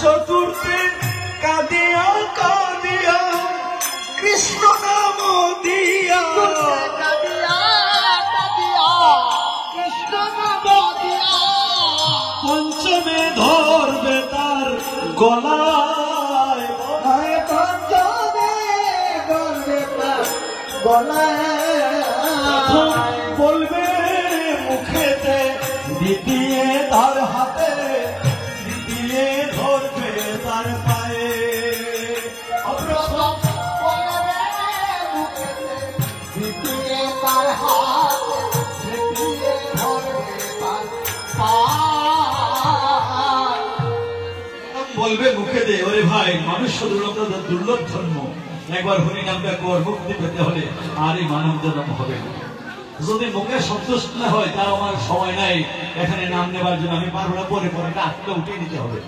চতুর্থে কাঁদিয়া কাঁদিয়া কৃষ্ণ নাম দিয়া পঞ্চমে ধরবে তার গলায় বলবে মুখেতে দ্বিতীয় তার হাতে দ্বিতীয় ধরবে তার পায়ে বলবে মুখে দে ওরে ভাই মানুষ দুর্লভ ধর্ম একবার হরি নামটা কর মুক্তি পেতে হলে আর এই মানব জন্ম হবে না যদি মুখে সন্তুষ্ট না হয় তার আমার সময় নাই এখানে নাম নেবার জন্য আমি পারবো না পরে পরে আজকে উঠিয়ে নিতে হবে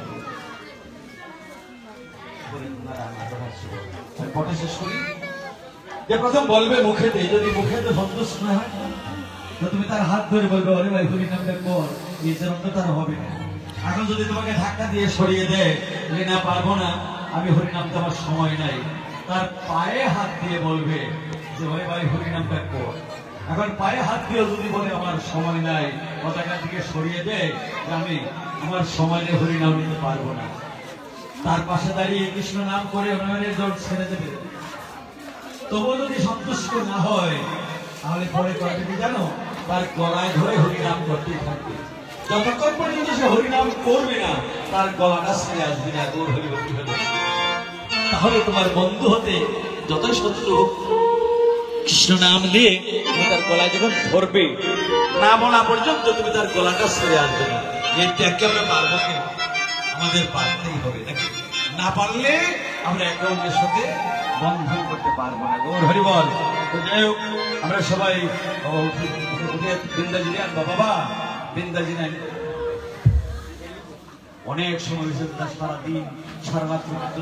যে প্রথম বলবে মুখে দে যদি মুখে তো সন্তুষ্ট না হয় তো তুমি তার হাত ধরে বলবে অরে ভাই হরি নামটা কর এই জন্য তার হবে না এখন যদি তোমাকে ধাক্কা দিয়ে সরিয়ে দেয় না পারবো না আমি হরি নামটা আমার সময় নাই তার পায়ে হাত দিয়ে বলবে যে ভাই ভাই হরি নামটা কর এখন পায়ে হাত দিয়ে যদি বলে আমার সময় নাই পতাকা থেকে সরিয়ে দেয় আমি আমার সময় নেই হরি নাম নিতে পারবো না তার পাশে দাঁড়িয়ে কৃষ্ণ নাম করে অনামের জল ছেড়ে দেবে তবুও যদি সন্তুষ্ট না হয় তাহলে পরে করবে কি জানো তার গলায় ধরে হরিনাম করতেই থাকবে যতক্ষণ পর্যন্ত সে হরিনাম করবে না তার গলাটা ছেড়ে আসবে না গৌর হরি ভক্তি হলে তাহলে তোমার বন্ধু হতে যতই শত্রু হোক কৃষ্ণ নাম নিয়ে তুমি তার গলায় যখন ধরবে না বলা পর্যন্ত তুমি তার গলাটা ছেড়ে আসবে না এই ত্যাগকে আমরা পারবো কি আমাদের পারতেই হবে নাকি না পারলে আমরা একে অন্যের সাথে বন্ধন করতে পারবো না গৌর হরি বল যাই হোক আমরা সবাই বৃন্দাজিনে আনবো বাবা বৃন্দাজিনে অনেক সময় সারাদিন সারা রাত্রি